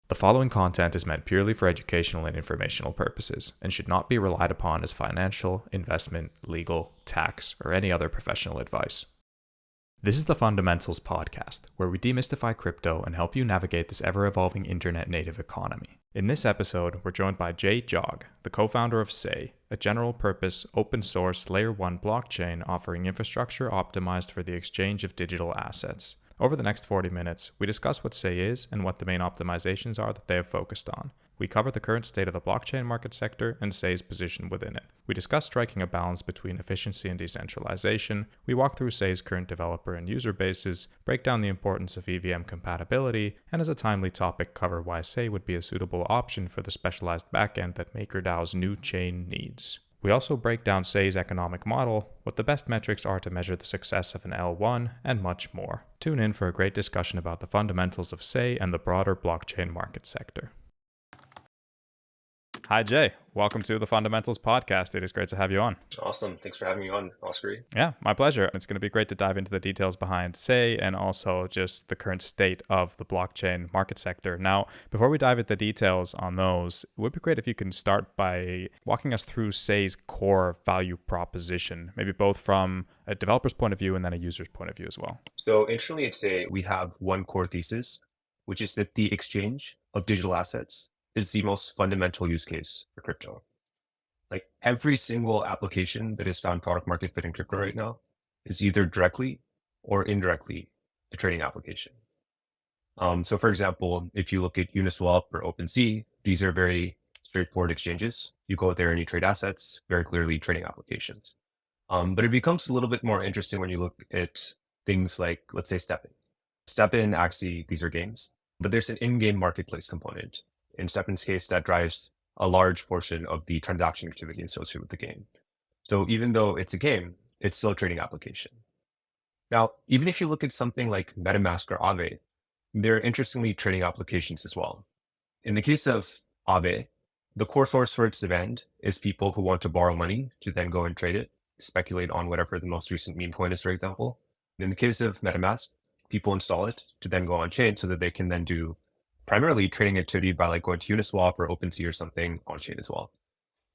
The following content is meant purely for educational and informational purposes and should not be relied upon as financial, investment, legal, tax, or any other professional advice. This is the Fundamentals podcast, where we demystify crypto and help you navigate this ever-evolving internet-native economy. In this episode, we're joined by Jay Jog, the co-founder of Say, a general-purpose, open-source Layer 1 blockchain offering infrastructure optimized for the exchange of digital assets. Over the next 40 minutes, we discuss what Say is and what the main optimizations are that they have focused on. We cover the current state of the blockchain market sector and Say's position within it. We discuss striking a balance between efficiency and decentralization. We walk through Say's current developer and user bases, break down the importance of EVM compatibility, and as a timely topic, cover why Say would be a suitable option for the specialized backend that MakerDAO's new chain needs. We also break down Say's economic model, what the best metrics are to measure the success of an L1, and much more. Tune in for a great discussion about the fundamentals of Say and the broader blockchain market sector. Hi, Jay. Welcome to the Fundamentals podcast. It is great to have you on. Awesome. Thanks for having me on, Oscar. Yeah, my pleasure. It's going to be great to dive into the details behind Say and also just the current state of the blockchain market sector. Now, before we dive into the details on those, it would be great if you can start by walking us through Say's core value proposition, maybe both from a developer's point of view and then a user's point of view as well. So internally at Say, we have one core thesis, which is that the exchange of digital assets is the most fundamental use case for crypto. Like every single application that has found product market fit in crypto right now is either directly or indirectly a trading application. So for example, if you look at Uniswap or OpenSea, these are very straightforward exchanges. You go there and you trade assets, very clearly trading applications. But it becomes a little bit more interesting when you look at things like, let's say, STEPN. STEPN, Axie, these are games, but there's an in-game marketplace component. In STEPN's case, that drives a large portion of the transaction activity associated with the game. So even though it's a game, it's still a trading application. Now, even if you look at something like MetaMask or Aave, they're interestingly trading applications as well. In the case of Aave, the core source for its demand is people who want to borrow money to then go and trade it, speculate on whatever the most recent meme coin is, for example. And in the case of MetaMask, people install it to then go on chain so that they can then do primarily trading activity by like going to Uniswap or OpenSea or something on chain as well.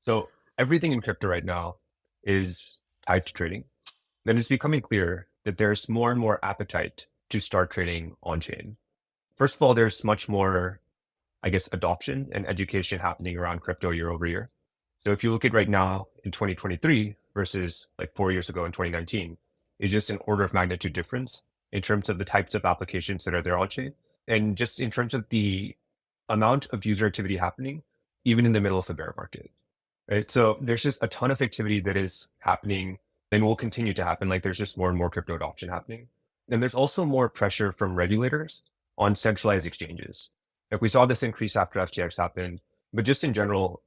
So everything in crypto right now is tied to trading. Then it's becoming clear that there's more and more appetite to start trading on chain. First of all, there's much more, adoption and education happening around crypto year over year. So if you look at right now in 2023 versus like 4 years ago in 2019, it's just an order of magnitude difference in terms of the types of applications that are there on chain. And just in terms of the amount of user activity happening, even in the middle of a bear market, right? So there's just a ton of activity that is happening and will continue to happen. Like there's just more and more crypto adoption happening. And there's also more pressure from regulators on centralized exchanges. Like we saw this increase after FTX happened, but just in general,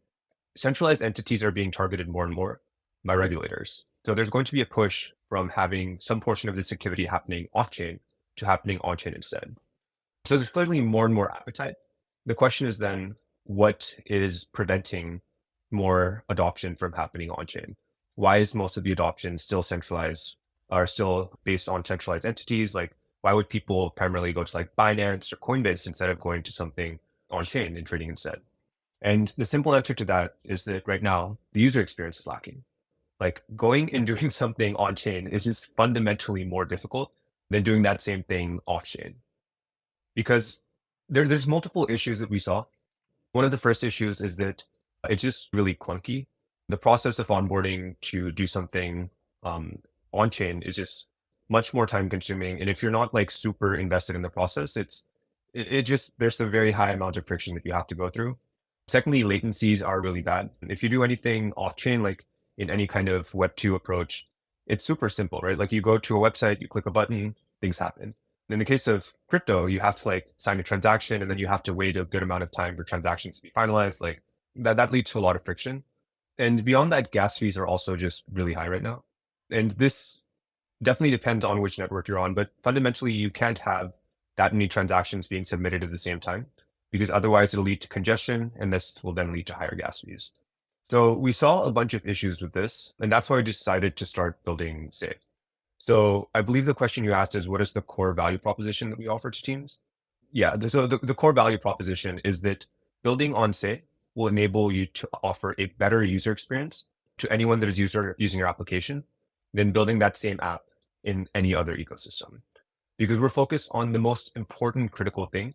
centralized entities are being targeted more and more by regulators. So there's going to be a push from having some portion of this activity happening off-chain to happening on-chain instead. So there's clearly more and more appetite. The question is then, what is preventing more adoption from happening on-chain? Why is most of the adoption still centralized, or still based on centralized entities? Like, why would people primarily go to like Binance or Coinbase instead of going to something on-chain and trading instead? And the simple answer to that is that right now, the user experience is lacking. Like going and doing something on-chain is just fundamentally more difficult than doing that same thing off-chain. Because there's multiple issues that we saw. One of the first issues is that it's just really clunky. The process of onboarding to do something on chain is just much more time consuming. And if you're not like super invested in the process, there's a very high amount of friction that you have to go through. Secondly, latencies are really bad. If you do anything off chain, like in any kind of Web2 approach, it's super simple, right? Like you go to a website, you click a button, things happen. In the case of crypto, you have to like sign a transaction and then you have to wait a good amount of time for transactions to be finalized. Like that leads to a lot of friction. And beyond that, gas fees are also just really high right now. And this definitely depends on which network you're on, but fundamentally you can't have that many transactions being submitted at the same time because otherwise it'll lead to congestion and this will then lead to higher gas fees. So we saw a bunch of issues with this, and that's why we decided to start building Say. So I believe the question you asked is, what is the core value proposition that we offer to teams? Yeah. So the core value proposition is that building on Say will enable you to offer a better user experience to anyone that is using your application than building that same app in any other ecosystem. Because we're focused on the most important critical thing,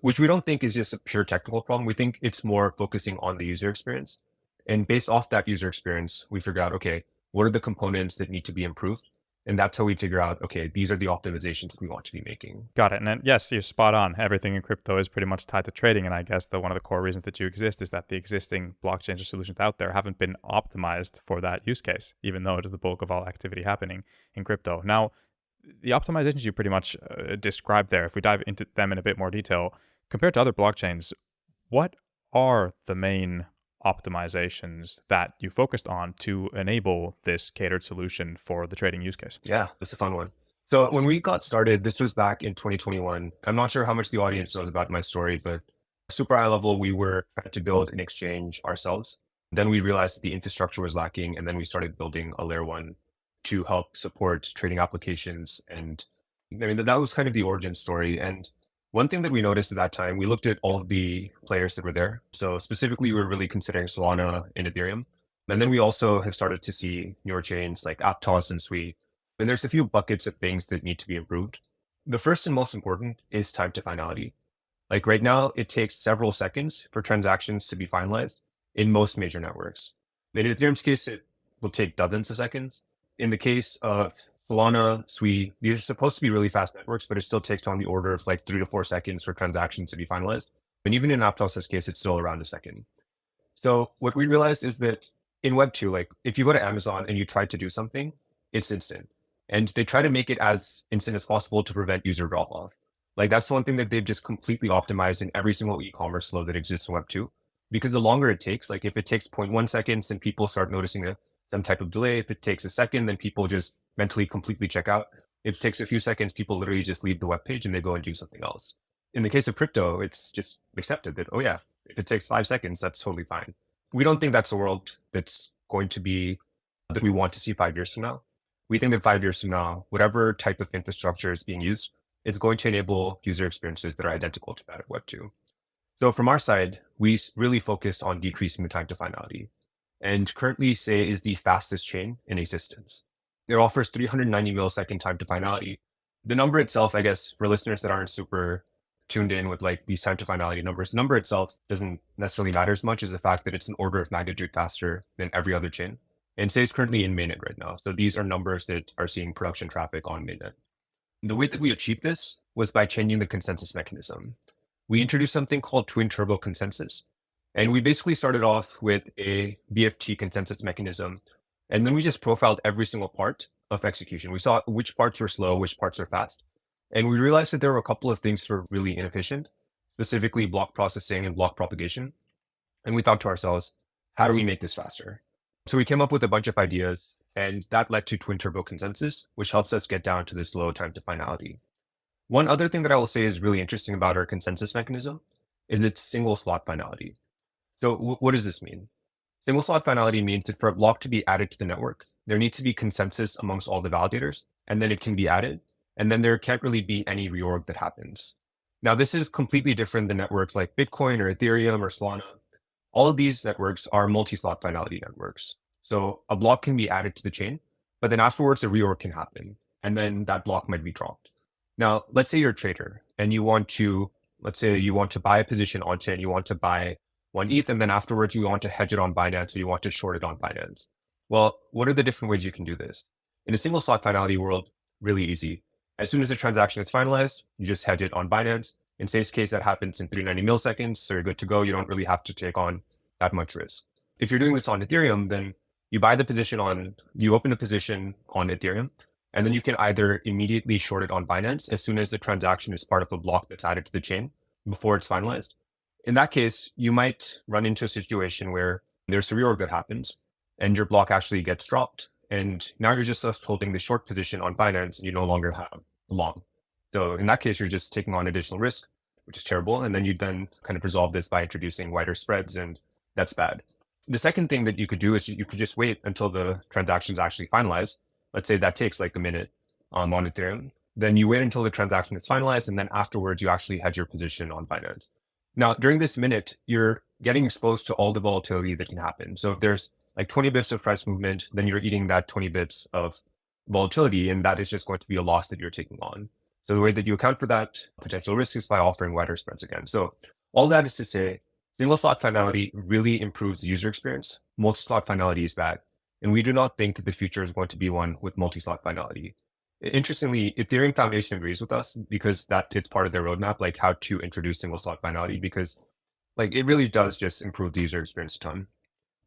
which we don't think is just a pure technical problem. We think it's more focusing on the user experience. And based off that user experience, we figure out, okay, what are the components that need to be improved? And that's how we figure out, okay, these are the optimizations we want to be making. Got it. And then, yes, you're spot on. Everything in crypto is pretty much tied to trading. And I guess one of the core reasons that you exist is that the existing blockchains or solutions out there haven't been optimized for that use case, even though it is the bulk of all activity happening in crypto. Now, the optimizations you pretty much described there, if we dive into them in a bit more detail, compared to other blockchains, what are the main optimizations that you focused on to enable this catered solution for the trading use case? Yeah, it's a fun one. So when we got started, this was back in 2021. I'm not sure how much the audience knows about my story, but super high level, we were trying to build an exchange ourselves. Then we realized that the infrastructure was lacking, and then we started building a layer one to help support trading applications. And I mean, that was kind of the origin story. And one thing that we noticed at that time, we looked at all of the players that were there. So specifically, we were really considering Solana and Ethereum. And then we also have started to see newer chains like Aptos and Sui. And there's a few buckets of things that need to be improved. The first and most important is time to finality. Like right now, it takes several seconds for transactions to be finalized in most major networks. In Ethereum's case, it will take dozens of seconds. In the case of Solana, Sui, these are supposed to be really fast networks, but it still takes on the order of like 3 to 4 seconds for transactions to be finalized. And even in Aptos' case, it's still around a second. So what we realized is that in Web 2, like if you go to Amazon and you try to do something, it's instant. And they try to make it as instant as possible to prevent user drop off. Like that's one thing that they've just completely optimized in every single e-commerce flow that exists in Web 2. Because the longer it takes, like if it takes 0.1 seconds, then people start noticing some type of delay. If it takes a second, then people just mentally completely check out. If it takes a few seconds, people literally just leave the web page and they go and do something else. In the case of crypto, it's just accepted that, oh yeah, if it takes 5 seconds, that's totally fine. We don't think that's a world that's going to be that we want to see 5 years from now. We think that 5 years from now, whatever type of infrastructure is being used, it's going to enable user experiences that are identical to that of Web 2. So from our side, we really focused on decreasing the time to finality. And currently, Say is the fastest chain in existence. It offers 390 millisecond time to finality. The number itself, I guess, for listeners that aren't super tuned in with like these time to finality numbers, the number itself doesn't necessarily matter as much as the fact that it's an order of magnitude faster than every other chain. And Say is currently in mainnet right now. So these are numbers that are seeing production traffic on mainnet. The way that we achieved this was by changing the consensus mechanism. We introduced something called Twin Turbo Consensus. And we basically started off with a BFT consensus mechanism. And then we just profiled every single part of execution. We saw which parts were slow, which parts are fast. And we realized that there were a couple of things that were really inefficient, specifically block processing and block propagation. And we thought to ourselves, how do we make this faster? So we came up with a bunch of ideas, and that led to Twin Turbo Consensus, which helps us get down to this low time to finality. One other thing that I will say is really interesting about our consensus mechanism is its single slot finality. So what does this mean? Single slot finality means that for a block to be added to the network, there needs to be consensus amongst all the validators, and then it can be added. And then there can't really be any reorg that happens. Now, this is completely different than networks like Bitcoin or Ethereum or Solana. All of these networks are multi-slot finality networks. So a block can be added to the chain, but then afterwards a reorg can happen, and then that block might be dropped. Now, let's say you're a trader and let's say you want to buy a position on chain, you want to buy 1 ETH, and then afterwards you want to hedge it on Binance or you want to short it on Binance. Well, what are the different ways you can do this? In a single slot finality world, really easy. As soon as the transaction is finalized, you just hedge it on Binance. In Say's case, that happens in 390 milliseconds, so you're good to go. You don't really have to take on that much risk. If you're doing this on Ethereum, then you open a position on Ethereum, and then you can either immediately short it on Binance as soon as the transaction is part of a block that's added to the chain before it's finalized. In that case, you might run into a situation where there's a reorg that happens and your block actually gets dropped. And now you're just holding the short position on Binance and you no longer have a long. So in that case, you're just taking on additional risk, which is terrible. And then you then kind of resolve this by introducing wider spreads, and that's bad. The second thing that you could do is you could just wait until the transaction's actually finalized. Let's say that takes like a minute on Ethereum. then you wait until the transaction is finalized, and then afterwards you actually hedge your position on Binance. Now, during this minute, you're getting exposed to all the volatility that can happen. So if there's like 20 bips of price movement, then you're eating that 20 bips of volatility, and that is just going to be a loss that you're taking on. So the way that you account for that potential risk is by offering wider spreads again. So all that is to say, single slot finality really improves the user experience. Multi-slot finality is bad. And we do not think the future is going to be one with multi-slot finality. Interestingly, Ethereum Foundation agrees with us because that it's part of their roadmap, like how to introduce single slot finality, because like it really does just improve the user experience a ton.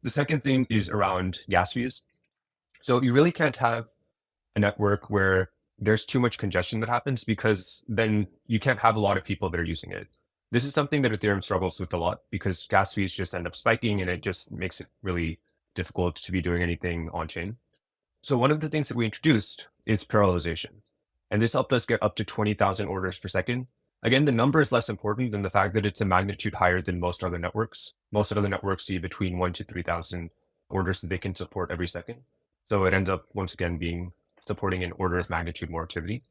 The second thing is around gas fees. So you really can't have a network where there's too much congestion that happens, because then you can't have a lot of people that are using it. This is something that Ethereum struggles with a lot because gas fees just end up spiking and it just makes it really difficult to be doing anything on chain. So one of the things that we introduced is parallelization. And this helped us get up to 20,000 orders per second. Again, the number is less important than the fact that it's a magnitude higher than most other networks. Most other networks see between 1 to 3,000 orders that they can support every second. So it ends up, once again, being supporting an order of magnitude more activity.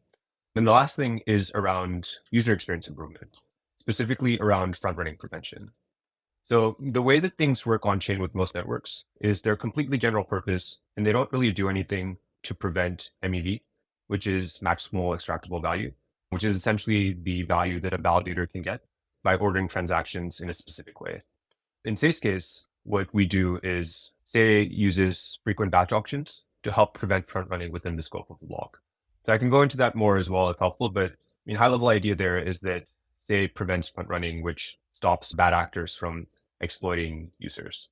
And the last thing is around user experience improvement, specifically around front-running prevention. So the way that things work on chain with most networks is they're completely general purpose, and they don't really do anything to prevent MEV, which is maximal extractable value, which is essentially the value that a validator can get by ordering transactions in a specific way. In Say's case, what we do is Say uses frequent batch auctions to help prevent front running within the scope of the block. So I can go into that more as well if helpful, but I mean, high level idea there is that Say prevents front running, which stops bad actors from exploiting users.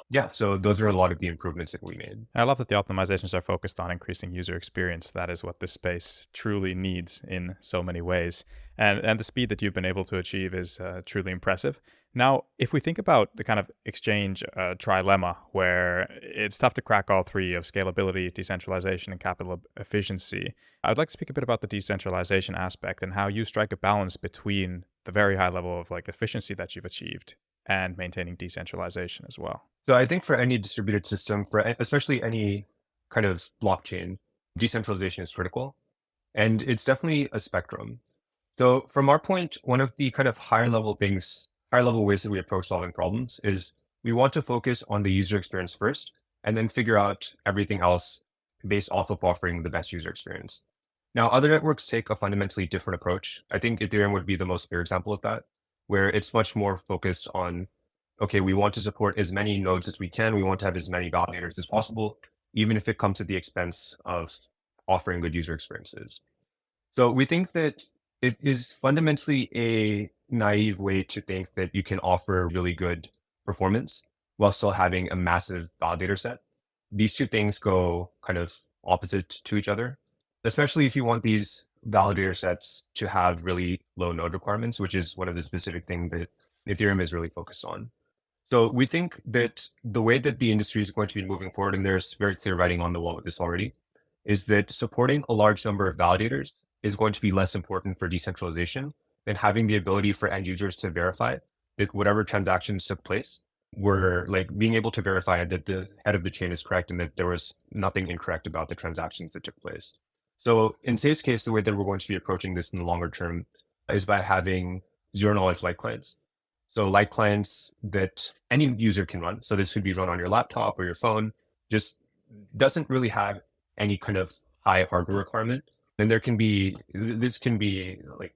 Yeah, so those are a lot of the improvements that we made. I love that the optimizations are focused on increasing user experience. That is what this space truly needs in so many ways. And the speed that you've been able to achieve is truly impressive. Now, if we think about the kind of exchange trilemma, where it's tough to crack all three of scalability, decentralization, and capital efficiency, I'd like to speak a bit about the decentralization aspect and how you strike a balance between the very high level of like efficiency that you've achieved and maintaining decentralization as well. So I think for any distributed system, for especially any kind of blockchain, decentralization is critical. And it's definitely a spectrum. So from our point, one of the kind of higher level ways that we approach solving problems is we want to focus on the user experience first, and then figure out everything else based off of offering the best user experience. Now, other networks take a fundamentally different approach. I think Ethereum would be the most clear example of that, where it's much more focused on, okay, we want to support as many nodes as we can. We want to have as many validators as possible, even if it comes at the expense of offering good user experiences. So we think that it is fundamentally a naive way to think that you can offer really good performance while still having a massive validator set. These two things go kind of opposite to each other, especially if you want these validator sets to have really low node requirements, which is one of the specific things that Ethereum is really focused on. So we think that the way that the industry is going to be moving forward, and there's very clear writing on the wall with this already, is that supporting a large number of validators is going to be less important for decentralization than having the ability for end users to verify that whatever transactions took place were like being able to verify that the head of the chain is correct and that there was nothing incorrect about the transactions that took place. So in Safe's case, the way that we're going to be approaching this in the longer term is by having zero knowledge light clients. So light clients that any user can run. So this could be run on your laptop or your phone, just doesn't really have any kind of high hardware requirement. Then this can be like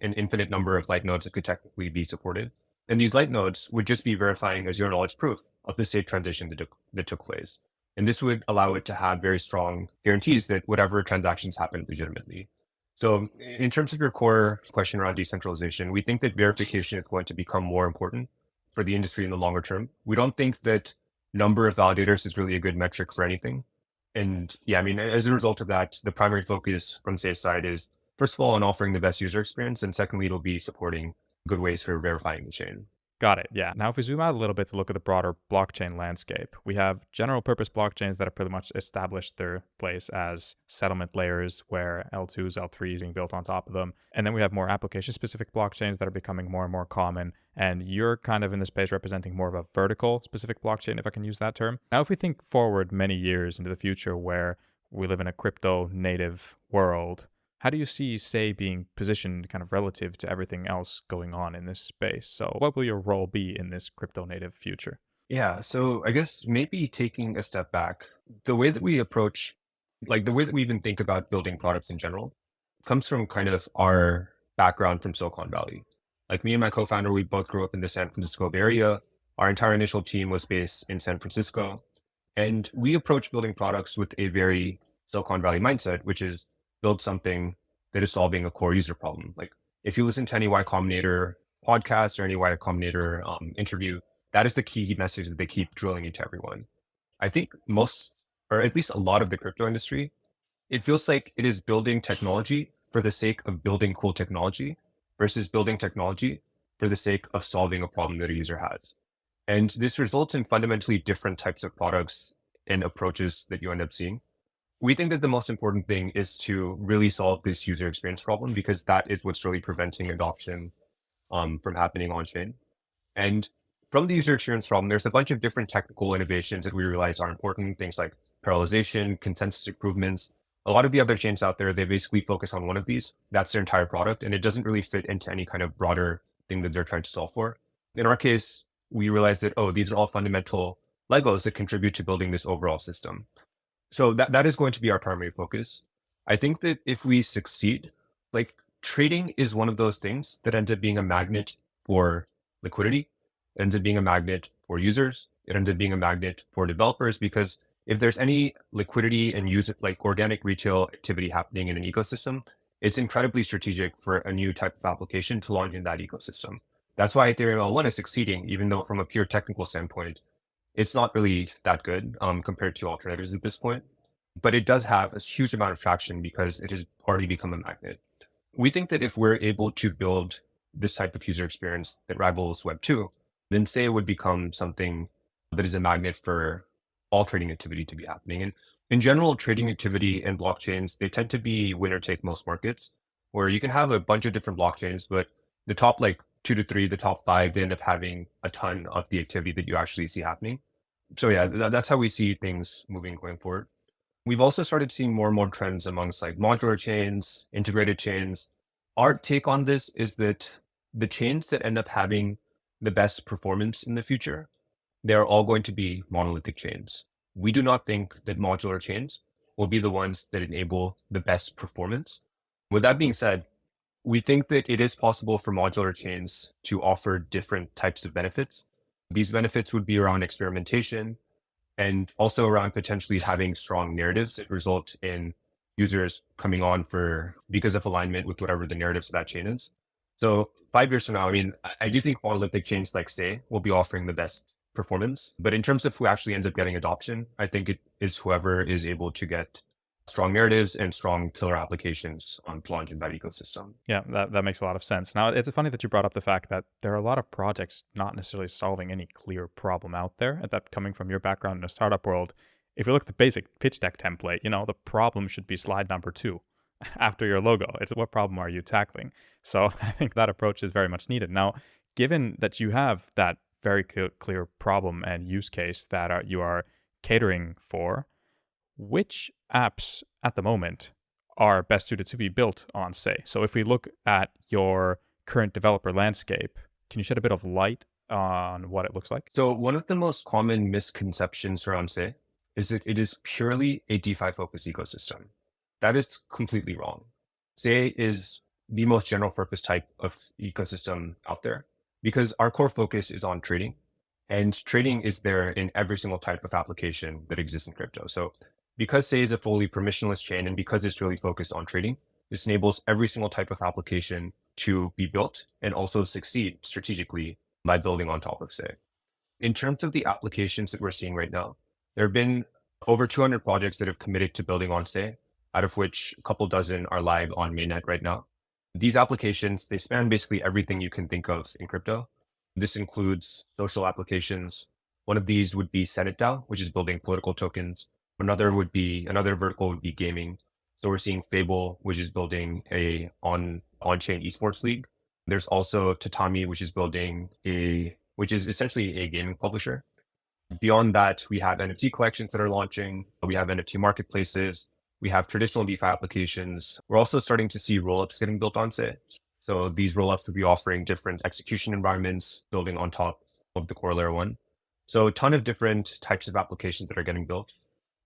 an infinite number of light nodes that could technically be supported. And these light nodes would just be verifying a zero knowledge proof of the state transition that took place. And this would allow it to have very strong guarantees that whatever transactions happen legitimately. So in terms of your core question around decentralization, we think that verification is going to become more important for the industry in the longer term. We don't think that number of validators is really a good metric for anything. And yeah, I mean, as a result of that, the primary focus from Say's side is, first of all, on offering the best user experience. And secondly, it'll be supporting good ways for verifying the chain. Got it. Yeah. Now, if we zoom out a little bit to look at the broader blockchain landscape, we have general purpose blockchains that have pretty much established their place as settlement layers where L2s, L3s being built on top of them. And then we have more application specific blockchains that are becoming more and more common. And you're kind of in the space representing more of a vertical specific blockchain, if I can use that term. Now, if we think forward many years into the future where we live in a crypto native world, How do you see Say being positioned kind of relative to everything else going on in this space? So, what will your role be in this crypto native future? Yeah. So I guess maybe taking a step back, the way that we approach, like the way that we even think about building products in general comes from kind of our background from Silicon Valley. Like me and my co-founder, we both grew up in the San Francisco Bay Area. Our entire initial team was based in San Francisco. And we approach building products with a very Silicon Valley mindset, which is build something that is solving a core user problem. Like if you listen to any Y Combinator podcast or any Y Combinator interview, that is the key message that they keep drilling into everyone. I think most, or at least a lot of the crypto industry, it feels like it is building technology for the sake of building cool technology versus building technology for the sake of solving a problem that a user has. And this results in fundamentally different types of products and approaches that you end up seeing. We think that the most important thing is to really solve this user experience problem because that is what's really preventing adoption from happening on chain. And from the user experience problem, there's a bunch of different technical innovations that we realize are important. Things like parallelization, consensus improvements. A lot of the other chains out there, they basically focus on one of these. That's their entire product. And it doesn't really fit into any kind of broader thing that they're trying to solve for. In our case, we realized that, oh, these are all fundamental Legos that contribute to building this overall system. So that is going to be our primary focus. I think that if we succeed, like trading is one of those things that ends up being a magnet for liquidity. It ends up being a magnet for users. It ends up being a magnet for developers because if there's any liquidity and user like organic retail activity happening in an ecosystem, it's incredibly strategic for a new type of application to launch in that ecosystem. That's why Ethereum L1 is succeeding, even though from a pure technical standpoint, it's not really that good compared to alternatives at this point, but it does have a huge amount of traction because it has already become a magnet. We think that if we're able to build this type of user experience that rivals Web 2, then say it would become something that is a magnet for all trading activity to be happening. And in general, trading activity and blockchains, they tend to be winner take most markets, where you can have a bunch of different blockchains, but the top like 2 to 3, the top 5, they end up having a ton of the activity that you actually see happening. So yeah, that's how we see things moving going forward. We've also started seeing more and more trends amongst like modular chains, integrated chains. Our take on this is that the chains that end up having the best performance in the future, they're all going to be monolithic chains. We do not think that modular chains will be the ones that enable the best performance. With that being said, we think that it is possible for modular chains to offer different types of benefits. These benefits would be around experimentation and also around potentially having strong narratives that result in users coming on for because of alignment with whatever the narratives of that chain is. So 5 years from now, I mean, I do think monolithic chains like Say will be offering the best performance. But in terms of who actually ends up getting adoption, I think it is whoever is able to get strong narratives and strong killer applications on launch in that ecosystem. Yeah, that makes a lot of sense. Now, it's funny that you brought up the fact that there are a lot of projects not necessarily solving any clear problem out there. And that coming from your background in the startup world, if you look at the basic pitch deck template, the problem should be slide number 2 after your logo. It's what problem are you tackling? So I think that approach is very much needed. Now, given that you have that very clear problem and use case that you are catering for, which apps at the moment are best suited to be built on Say? So if we look at your current developer landscape, can you shed a bit of light on what it looks like? So one of the most common misconceptions around Say is that it is purely a DeFi focused ecosystem. That is completely wrong. Say is the most general purpose type of ecosystem out there because our core focus is on trading and trading is there in every single type of application that exists in crypto. So because Say is a fully permissionless chain and because it's really focused on trading, this enables every single type of application to be built and also succeed strategically by building on top of Say. In terms of the applications that we're seeing right now, there have been over 200 projects that have committed to building on Say, out of which a couple dozen are live on mainnet right now. These applications, they span basically everything you can think of in crypto. This includes social applications. One of these would be Senate DAO, which is building political tokens. Another vertical would be gaming. So we're seeing Fable, which is building a on-chain esports league. There's also Tatami, which is essentially a gaming publisher. Beyond that, we have NFT collections that are launching. We have NFT marketplaces. We have traditional DeFi applications. We're also starting to see rollups getting built on Say. So these rollups will be offering different execution environments, building on top of the core layer one. So a ton of different types of applications that are getting built.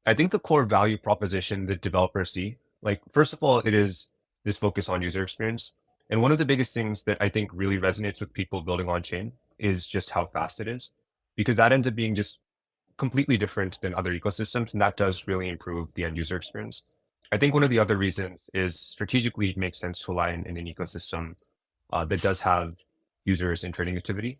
I think the core value proposition that developers see, like, first of all, it is this focus on user experience. And one of the biggest things that I think really resonates with people building on chain is just how fast it is, because that ends up being just completely different than other ecosystems. And that does really improve the end user experience. I think one of the other reasons is strategically it makes sense to align in an ecosystem that does have users in trading activity.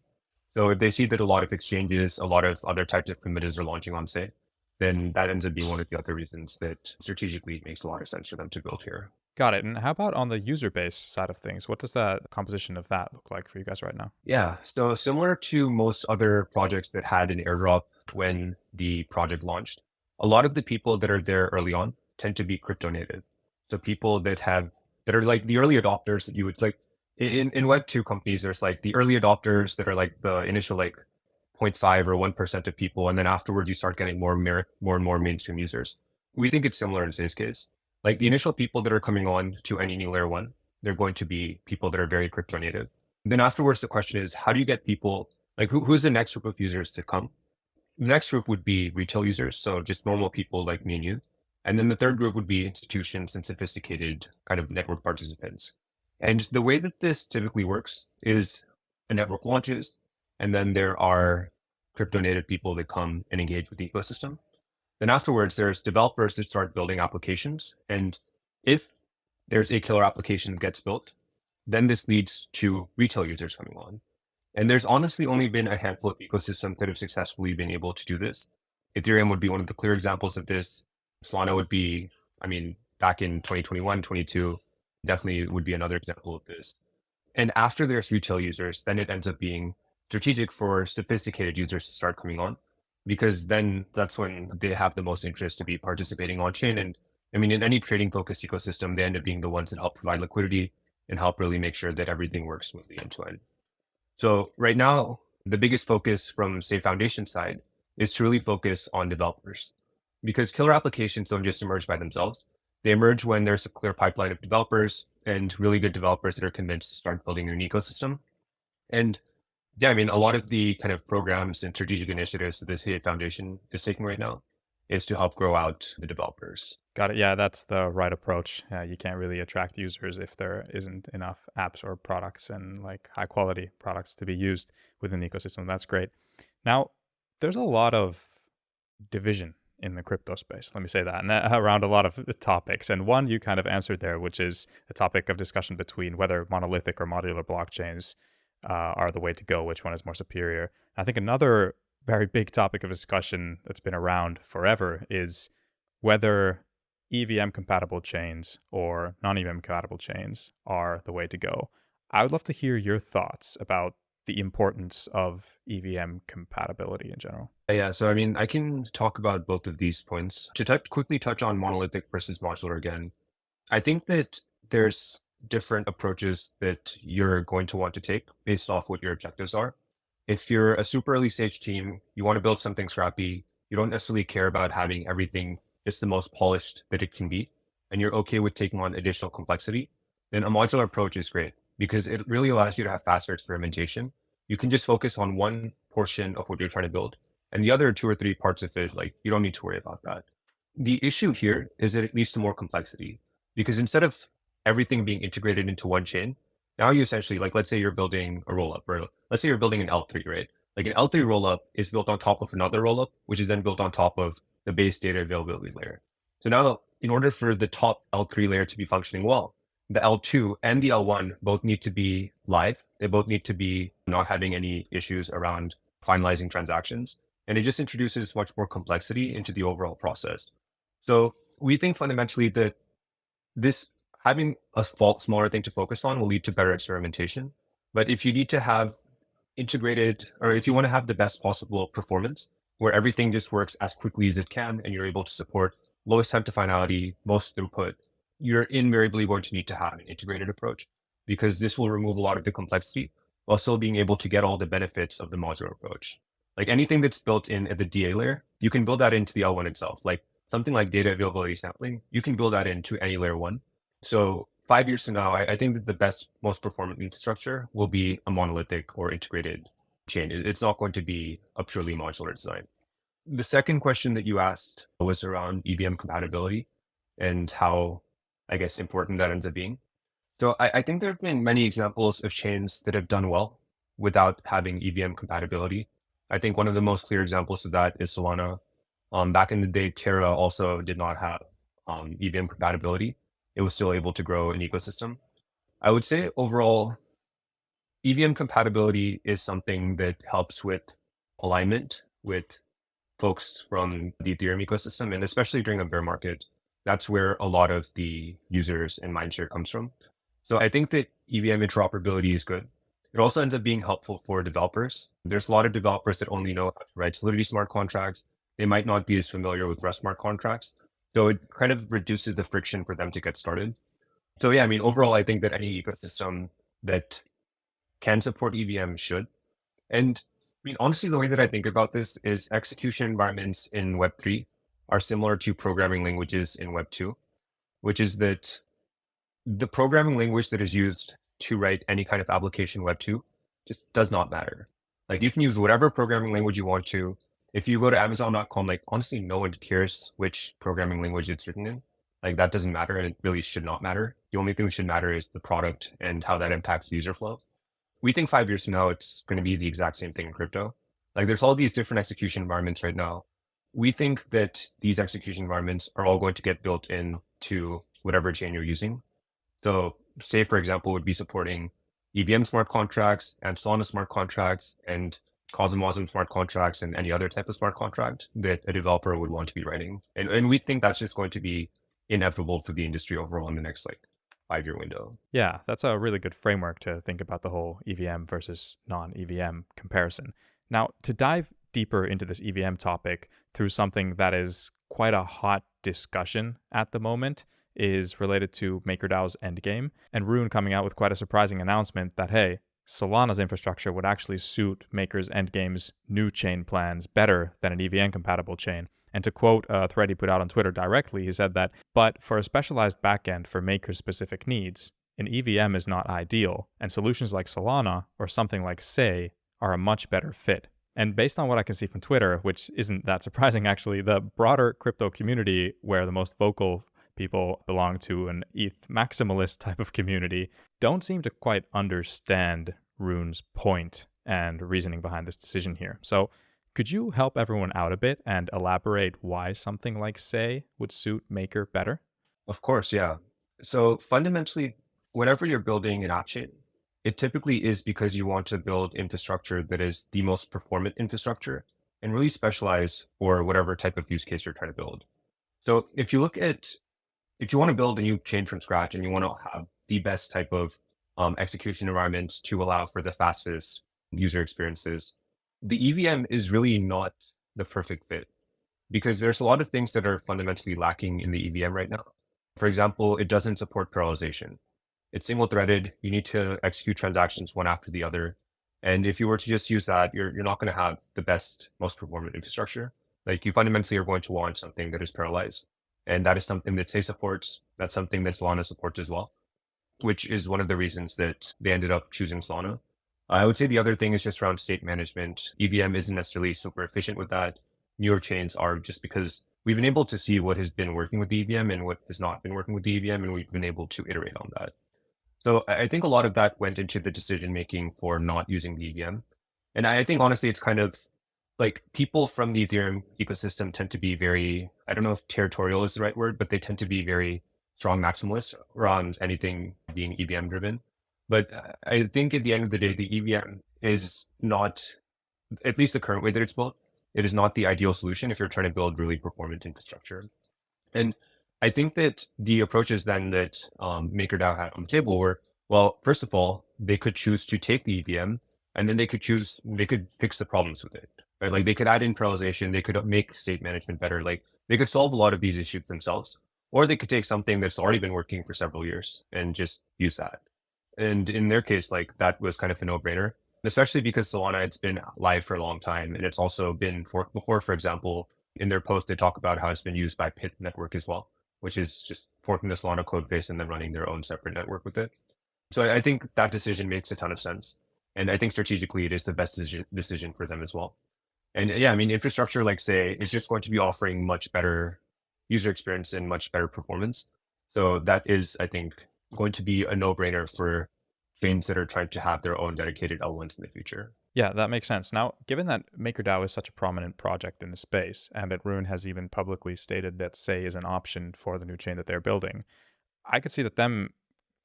So if they see that a lot of exchanges, a lot of other types of committers are launching on Say, then that ends up being one of the other reasons that strategically it makes a lot of sense for them to build here. Got it. And how about on the user base side of things? What does that composition of that look like for you guys right now? Yeah. So similar to most other projects that had an airdrop when the project launched, a lot of the people that are there early on tend to be crypto native. So people that are like the early adopters that you would like in Web2 companies, there's like the early adopters that are like the initial like 0.5 or 1% of people. And then afterwards you start getting more and more mainstream users. We think it's similar in Say's case. Like the initial people that are coming on to any new layer one, they're going to be people that are very crypto native. Then afterwards, the question is, how do you get people, like who's the next group of users to come? The next group would be retail users, so just normal people like me and you. And then the third group would be institutions and sophisticated kind of network participants. And the way that this typically works is a network launches, and then there are crypto native people that come and engage with the ecosystem. Then afterwards, there's developers that start building applications. And if there's a killer application that gets built, then this leads to retail users coming on. And there's honestly only been a handful of ecosystems that have successfully been able to do this. Ethereum would be one of the clear examples of this. Solana would be, I mean, back in 2021, 22, definitely would be another example of this. And after there's retail users, then it ends up being strategic for sophisticated users to start coming on, because then that's when they have the most interest to be participating on chain. And I mean, in any trading focused ecosystem, they end up being the ones that help provide liquidity and help really make sure that everything works smoothly end to end. So right now, the biggest focus from Say Foundation side is to really focus on developers, because killer applications don't just emerge by themselves. They emerge when there's a clear pipeline of developers and really good developers that are convinced to start building an ecosystem. And yeah, I mean, a lot of the kind of programs and strategic initiatives that the Say Foundation is taking right now is to help grow out the developers. Got it. Yeah, that's the right approach. Yeah, you can't really attract users if there isn't enough apps or products and like high quality products to be used within the ecosystem. That's great. Now, there's a lot of division in the crypto space. Let me say that, and around a lot of topics. And one you kind of answered there, which is a topic of discussion between whether monolithic or modular blockchains are the way to go, which one is more superior. I think another very big topic of discussion that's been around forever is whether EVM compatible chains or non EVM compatible chains are the way to go. I would love to hear your thoughts about the importance of EVM compatibility in general. Yeah, so I mean, I can talk about both of these points. To quickly touch on monolithic versus modular again, I think that there's different approaches that you're going to want to take based off what your objectives are. If you're a super early stage team, you want to build something scrappy, you don't necessarily care about having everything just the most polished that it can be, and you're okay with taking on additional complexity, then a modular approach is great because it really allows you to have faster experimentation. You can just focus on one portion of what you're trying to build, and the other two or three parts of it, like you don't need to worry about that. The issue here is that it leads to more complexity, because instead of everything being integrated into one chain, now you essentially, like, let's say you're building a rollup, or let's say you're building an L3, right? Like an L3 rollup is built on top of another rollup, which is then built on top of the base data availability layer. So now, in order for the top L3 layer to be functioning well, the L2 and the L1 both need to be live. They both need to be not having any issues around finalizing transactions. And it just introduces much more complexity into the overall process. So we think fundamentally that this having a smaller thing to focus on will lead to better experimentation. But if you need to have integrated, or if you want to have the best possible performance, where everything just works as quickly as it can, and you're able to support lowest time to finality, most throughput, you're invariably going to need to have an integrated approach, because this will remove a lot of the complexity while still being able to get all the benefits of the modular approach. Like anything that's built in at the DA layer, you can build that into the L1 itself. Like something like data availability sampling, you can build that into any layer one. So 5 years from now, I think that the best, most performant infrastructure will be a monolithic or integrated chain. It's not going to be a purely modular design. The second question that you asked was around EVM compatibility and how, I guess, important that ends up being. So I think there have been many examples of chains that have done well without having EVM compatibility. I think one of the most clear examples of that is Solana. Back in the day, Terra also did not have EVM compatibility. It was still able to grow an ecosystem. I would say overall, EVM compatibility is something that helps with alignment with folks from the Ethereum ecosystem, and especially during a bear market, that's where a lot of the users and mindshare comes from. So I think that EVM interoperability is good. It also ends up being helpful for developers. There's a lot of developers that only know how to write Solidity smart contracts. They might not be as familiar with Rust smart contracts. So it kind of reduces the friction for them to get started. So yeah, I mean, overall, I think that any ecosystem that can support EVM should. And I mean, honestly, the way that I think about this is execution environments in Web3 are similar to programming languages in Web2, which is that the programming language that is used to write any kind of application Web2 just does not matter. Like you can use whatever programming language you want to. If you go to Amazon.com, like honestly, no one cares which programming language it's written in. Like that doesn't matter and it really should not matter. The only thing that should matter is the product and how that impacts user flow. We think 5 years from now, it's going to be the exact same thing in crypto. Like there's all these different execution environments right now. We think that these execution environments are all going to get built into whatever chain you're using. So say, for example, would be supporting EVM smart contracts and Solana smart contracts and Cosmos smart contracts and any other type of smart contract that a developer would want to be writing. And we think that's just going to be inevitable for the industry overall in the next like 5-year window. Yeah, that's a really good framework to think about the whole EVM versus non-EVM comparison. Now, to dive deeper into this EVM topic through something that is quite a hot discussion at the moment is related to MakerDAO's endgame, and Rune coming out with quite a surprising announcement that, hey, Solana's infrastructure would actually suit Maker's endgame's new chain plans better than an EVM-compatible chain. And to quote a thread he put out on Twitter directly, he said that, but for a specialized backend for Maker's specific needs, an EVM is not ideal, and solutions like Solana or something like Say are a much better fit. And based on what I can see from Twitter, which isn't that surprising actually, the broader crypto community where the most vocal people belong to an ETH maximalist type of community don't seem to quite understand Rune's point and reasoning behind this decision here. So could you help everyone out a bit and elaborate why something like Say would suit Maker better? Of course, yeah. So fundamentally, whenever you're building an app chain, it typically is because you want to build infrastructure that is the most performant infrastructure and really specialize for whatever type of use case you're trying to build. So if you want to build a new chain from scratch and you want to have the best type of execution environment to allow for the fastest user experiences, the EVM is really not the perfect fit because there's a lot of things that are fundamentally lacking in the EVM right now. For example, it doesn't support parallelization. It's single threaded. You need to execute transactions one after the other. And if you were to just use that, you're not going to have the best, most performant infrastructure. Like you fundamentally are going to want something that is parallelized. And that is something that Say supports. That's something that Solana supports as well, which is one of the reasons that they ended up choosing Solana. I would say the other thing is just around state management. EVM isn't necessarily super efficient with that. Newer chains are, just because we've been able to see what has been working with the EVM and what has not been working with the EVM, and we've been able to iterate on that. So I think a lot of that went into the decision making for not using the EVM. And I think honestly, it's kind of like people from the Ethereum ecosystem tend to be very, I don't know if territorial is the right word, but they tend to be very strong maximalists around anything being EVM driven. But I think at the end of the day, the EVM is not, at least the current way that it's built, it is not the ideal solution if you're trying to build really performant infrastructure. And I think that the approaches then that MakerDAO had on the table were, well, first of all, they could choose to take the EVM and then they could fix the problems with it. Right? Like they could add in parallelization, they could make state management better. Like they could solve a lot of these issues themselves, or they could take something that's already been working for several years and just use that. And in their case, like that was kind of a no-brainer, especially because Solana, it's been live for a long time and it's also been forked before. For example, In their post, they talk about how it's been used by Pith Network as well, which is just forking the Solana code base and then running their own separate network with it. So I think that decision makes a ton of sense. And I think strategically it is the best decision for them as well. And yeah, I mean, infrastructure like Say is just going to be offering much better user experience and much better performance. So that is, I think, going to be a no-brainer for chains that are trying to have their own dedicated L1s in the future. Yeah, that makes sense. Now, given that MakerDAO is such a prominent project in the space, and that Rune has even publicly stated that Say is an option for the new chain that they're building, I could see that them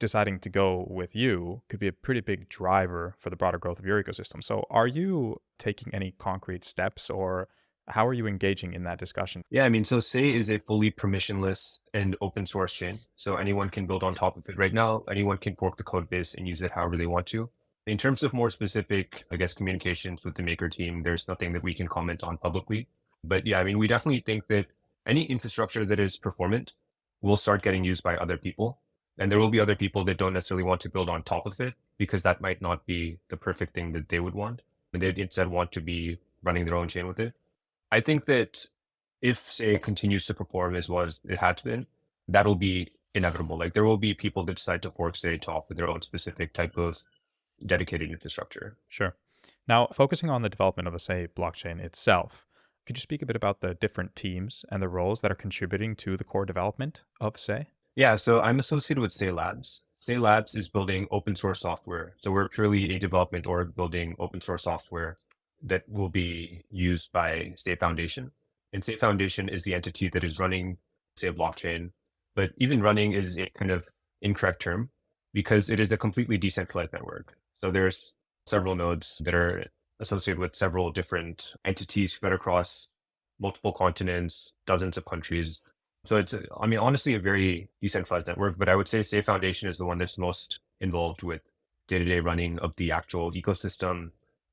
deciding to go with you could be a pretty big driver for the broader growth of your ecosystem. So, are you taking any concrete steps, or how are you engaging in that discussion? Yeah, I mean, so Say is a fully permissionless and open source chain. So anyone can build on top of it right now. Anyone can fork the code base and use it however they want to. In terms of more specific, I guess, communications with the Maker team, there's nothing that we can comment on publicly. But yeah, I mean, we definitely think that any infrastructure that is performant will start getting used by other people. And there will be other people that don't necessarily want to build on top of it because that might not be the perfect thing that they would want. And they'd instead want to be running their own chain with it. I think that if Say continues to perform as well as it had been, that'll be inevitable. Like there will be people that decide to fork Say to offer their own specific type of dedicated infrastructure. Sure. Now, focusing on the development of the Say blockchain itself, could you speak a bit about the different teams and the roles that are contributing to the core development of Say? Yeah, so I'm associated with Say Labs. Say Labs is building open source software. So we're purely a development org building open source software that will be used by Say Foundation. And Say Foundation is the entity that is running Say blockchain. But even running is a kind of incorrect term because it is a completely decentralized network. So there's several nodes that are associated with several different entities spread across multiple continents, dozens of countries. So it's, I mean, honestly, a very decentralized network, but I would say Say Foundation is the one that's most involved with day-to-day running of the actual ecosystem.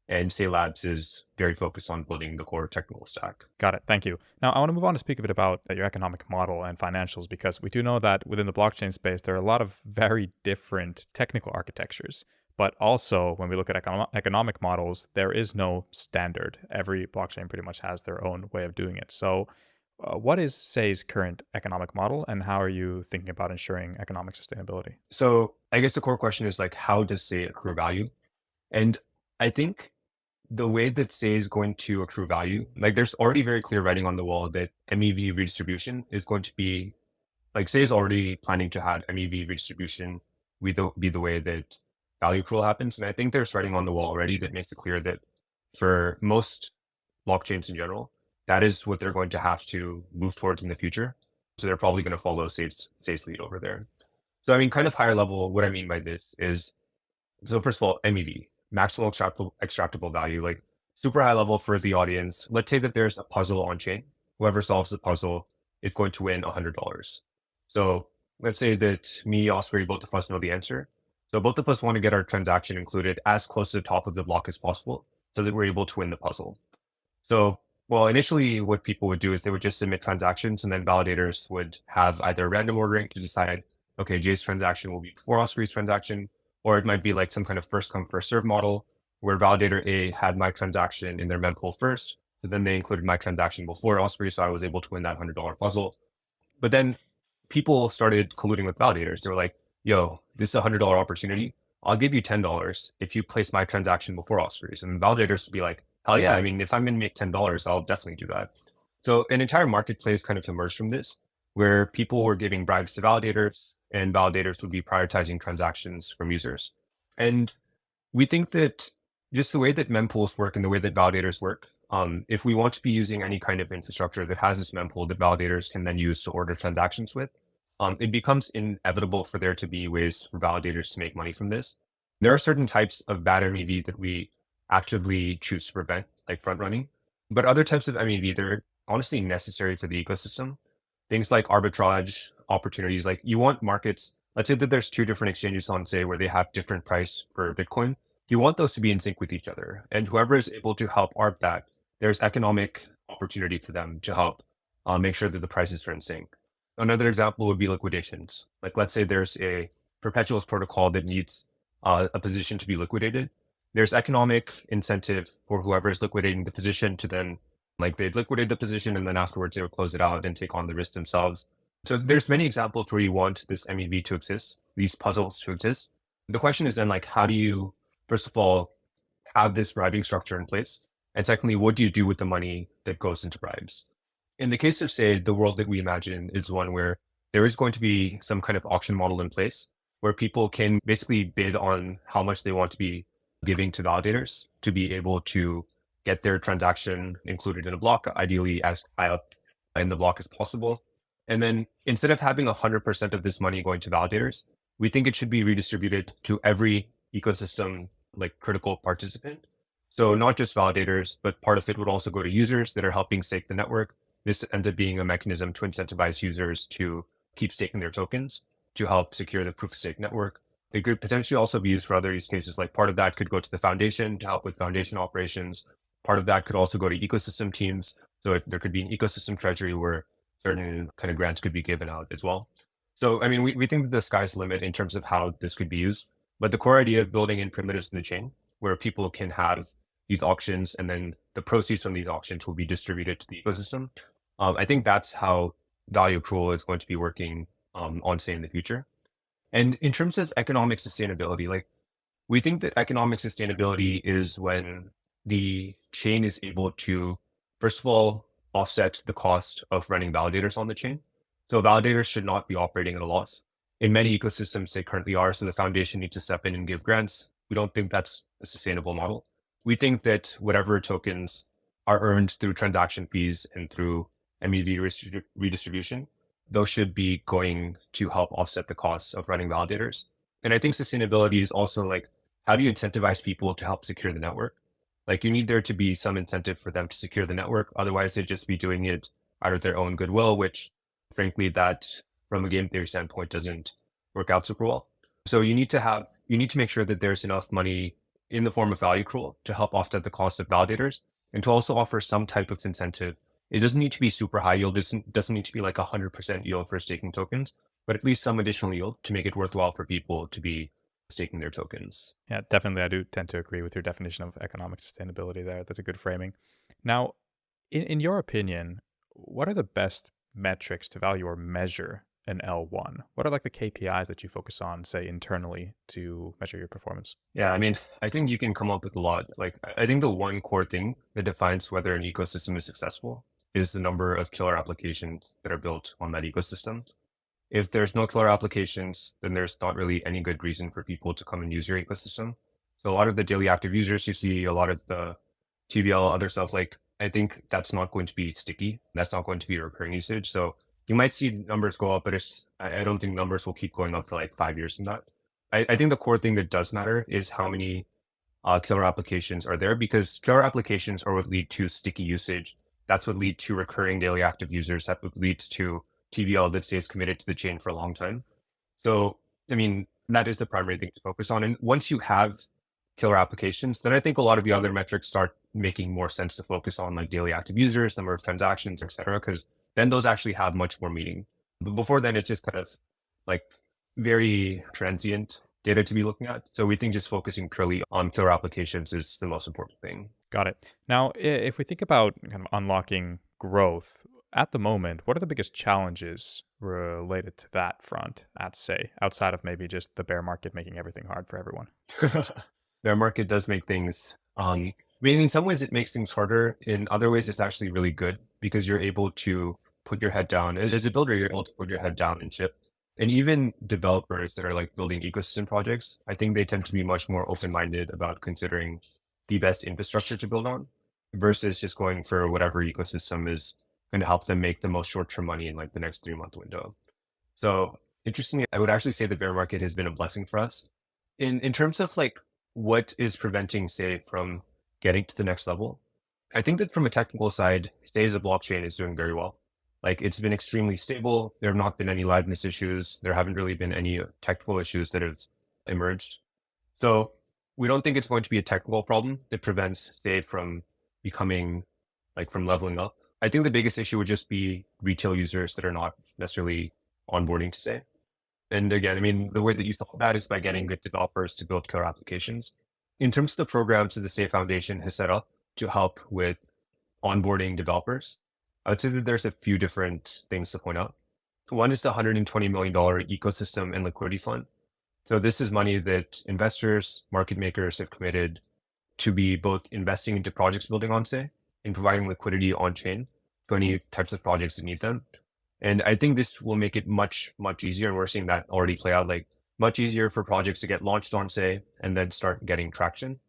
And Say Labs is very focused on building the core technical stack. Got it. Thank you. Now, I want to move on to speak a bit about your economic model and financials, because we do know that within the blockchain space, there are a lot of very different technical architectures. But also, when we look at economic models, there is no standard. Every blockchain pretty much has their own way of doing it. So, what is Say's current economic model, and how are you thinking about ensuring economic sustainability? So I guess the core question is like, how does Say accrue value? And I think the way that Say is going to accrue value, like there's already very clear writing on the wall that MEV redistribution is going to be, like Say is already planning to have MEV redistribution be the way that value accrual happens. And I think there's writing on the wall already that makes it clear that for most blockchains in general, that is what they're going to have to move towards in the future. So they're probably going to follow Say's lead over there. So I mean, kind of higher level, what I mean by this is, so first of all, MEV, maximal extractable value, like super high level for the audience. Let's say that there's a puzzle on chain. Whoever solves the puzzle is going to win $100. So let's say that me, Osprey, both of us know the answer. So both of us want to get our transaction included as close to the top of the block as possible so that we're able to win the puzzle. So, well, initially what people would do is they would just submit transactions and then validators would have either random ordering to decide, okay, Jay's transaction will be before Osprey's transaction, or it might be like some kind of first come, first serve model where validator A had my transaction in their mempool first. So then they included my transaction before Osprey. So I was able to win that $100 puzzle. But then people started colluding with validators. They were like, yo, this is a $100 opportunity. I'll give you $10 if you place my transaction before Osprey's. And validators would be like, hell yeah. I mean, if I'm going to make $10, I'll definitely do that. So an entire marketplace kind of emerged from this, where people were giving bribes to validators and validators would be prioritizing transactions from users. And we think that just the way that mempools work and the way that validators work, if we want to be using any kind of infrastructure that has this mempool that validators can then use to order transactions with, it becomes inevitable for there to be ways for validators to make money from this. There are certain types of bad MEV that we actively choose to prevent, like front running, but other types of MEV, they're honestly necessary for the ecosystem. Things like arbitrage opportunities, like you want markets, let's say that there's two different exchanges on Say where they have different price for Bitcoin. You want those to be in sync with each other. And whoever is able to help arb that, there's economic opportunity for them to help make sure that the prices are in sync. Another example would be liquidations. Like let's say there's a perpetuals protocol that needs a position to be liquidated. There's economic incentive for whoever is liquidating the position to then Like they'd liquidate the position and then afterwards they would close it out and take on the risk themselves. So there's many examples where you want this MEV to exist, these puzzles to exist. The question is then like, how do you, first of all, have this bribing structure in place? And secondly, what do you do with the money that goes into bribes? In the case of, say, the world that we imagine is one where there is going to be some kind of auction model in place where people can basically bid on how much they want to be giving to validators to be able to get their transaction included in a block, ideally as high up in the block as possible. And then instead of having 100% of this money going to validators, we think it should be redistributed to every ecosystem, like critical participant. So not just validators, but part of it would also go to users that are helping stake the network. This ends up being a mechanism to incentivize users to keep staking their tokens to help secure the proof of stake network. It could potentially also be used for other use cases. Like part of that could go to the foundation to help with foundation operations. Part of that could also go to ecosystem teams. So there could be an ecosystem treasury where certain kind of grants could be given out as well. So, I mean, we think that the sky's the limit in terms of how this could be used. But the core idea of building in primitives in the chain where people can have these auctions and then the proceeds from these auctions will be distributed to the ecosystem. I think that's how value accrual is going to be working on, say, in the future. And in terms of economic sustainability, like we think that economic sustainability is when the chain is able to, first of all, offset the cost of running validators on the chain. So validators should not be operating at a loss. In many ecosystems, they currently are. So the foundation needs to step in and give grants. We don't think that's a sustainable model. We think that whatever tokens are earned through transaction fees and through MEV redistribution, those should be going to help offset the costs of running validators. And I think sustainability is also like, how do you incentivize people to help secure the network? Like you need there to be some incentive for them to secure the network. Otherwise, they'd just be doing it out of their own goodwill, which frankly, that from a game theory standpoint doesn't work out super well. So you need to make sure that there's enough money in the form of value accrual to help offset the cost of validators and to also offer some type of incentive. It doesn't need to be super high yield. It doesn't need to be like 100% yield for staking tokens, but at least some additional yield to make it worthwhile for people to be staking their tokens. Yeah, definitely. I do tend to agree with your definition of economic sustainability there. That's a good framing. Now, in your opinion, what are the best metrics to value or measure an L1? What are like the KPIs that you focus on, say, internally to measure your performance? Yeah, I mean, I think you can come up with a lot. Like, I think the one core thing that defines whether an ecosystem is successful is the number of killer applications that are built on that ecosystem. If there's no killer applications, then there's not really any good reason for people to come and use your ecosystem. So a lot of the daily active users you see, a lot of the TVL, other stuff, like I think that's not going to be sticky. That's not going to be recurring usage. So you might see numbers go up, but I don't think numbers will keep going up for like 5 years from that. I think the core thing that does matter is how many killer applications are there, because killer applications are what lead to sticky usage. That's what lead to recurring daily active users. That what leads to TVL that stays committed to the chain for a long time. So, I mean, that is the primary thing to focus on. And once you have killer applications, then I think a lot of the other metrics start making more sense to focus on, like daily active users, number of transactions, et cetera, because then those actually have much more meaning. But before then, it's just kind of like very transient data to be looking at. So we think just focusing purely on killer applications is the most important thing. Got it. Now, if we think about kind of unlocking growth at the moment, what are the biggest challenges related to that front at, say, outside of maybe just the bear market making everything hard for everyone? Bear market does make things, I mean, in some ways it makes things harder. In other ways, it's actually really good because you're able to put your head down. As a builder, you're able to put your head down and chip. And even developers that are like building ecosystem projects, I think they tend to be much more open-minded about considering the best infrastructure to build on versus just going for whatever ecosystem is going to help them make the most short-term money in like the next 3-month window. So interestingly, I would actually say the bear market has been a blessing for us. In terms of like what is preventing, say, from getting to the next level, I think that from a technical side, say as a blockchain is doing very well. Like it's been extremely stable. There have not been any liveness issues. There haven't really been any technical issues that have emerged. So we don't think it's going to be a technical problem that prevents, say, from becoming like from leveling up. I think the biggest issue would just be retail users that are not necessarily onboarding to say. And again, I mean, the way that you solve that is by getting good developers to build killer applications. In terms of the programs that the Safe Foundation has set up to help with onboarding developers, I would say that there's a few different things to point out. One is the $120 million ecosystem and liquidity fund. So this is money that investors, market makers have committed to be both investing into projects building on Say and providing liquidity on chain to any types of projects that need them. And I think this will make it much, much easier. And we're seeing that already play out, like much easier for projects to get launched on Say and then start getting traction.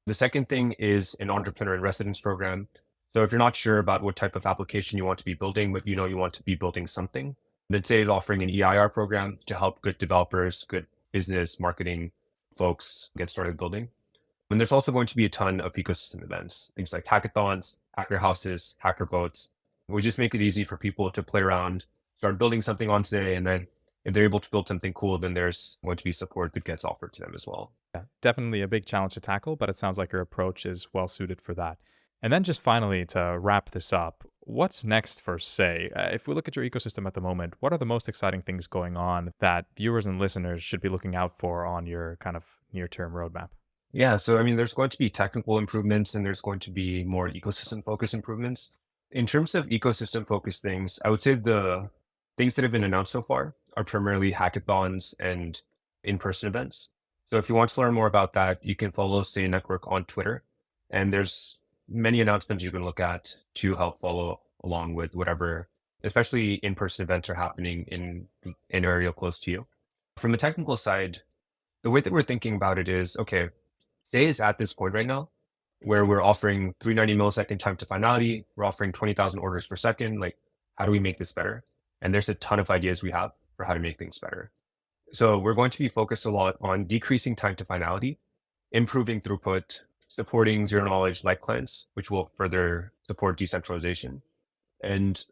The second thing is an entrepreneur in residence program. So if you're not sure about what type of application you want to be building, but you know you want to be building something, then Say is offering an EIR program to help good developers, good business marketing folks get started building. And there's also going to be a ton of ecosystem events, things like hackathons, hacker houses, hacker boats. We just make it easy for people to play around, start building something on today, and then if they're able to build something cool, then there's going to be support that gets offered to them as well. Yeah, definitely a big challenge to tackle, but it sounds like your approach is well suited for that. And then just finally to wrap this up, what's next for Say? If we look at your ecosystem at the moment, what are the most exciting things going on that viewers and listeners should be looking out for on your kind of near-term roadmap? Yeah, so I mean, there's going to be technical improvements and there's going to be more ecosystem focused improvements. In terms of ecosystem focused things, I would say the things that have been announced so far are primarily hackathons and in-person events. So if you want to learn more about that, you can follow Say Network on Twitter. And there's many announcements you can look at to help follow along with whatever, especially in-person events are happening in an area close to you. From a technical side, the way that we're thinking about it is, okay, Say is at this point right now where we're offering 390 millisecond time to finality. We're offering 20,000 orders per second. Like, how do we make this better? And there's a ton of ideas we have for how to make things better. So we're going to be focused a lot on decreasing time to finality, improving throughput, supporting zero knowledge light clients, which will further support decentralization. And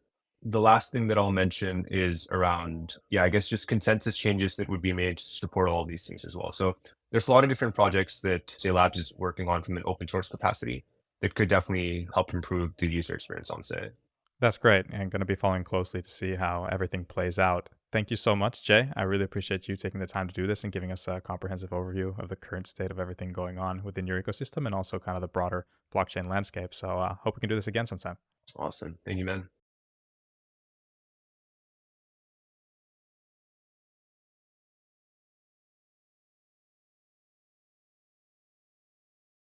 the last thing that I'll mention is around, yeah, I guess just consensus changes that would be made to support all of these things as well. So there's a lot of different projects that Say Labs is working on from an open source capacity that could definitely help improve the user experience on Say. That's great, and going to be following closely to see how everything plays out. Thank you so much, Jay. I really appreciate you taking the time to do this and giving us a comprehensive overview of the current state of everything going on within your ecosystem and also kind of the broader blockchain landscape. So, hope we can do this again sometime. Awesome. Thank you, man.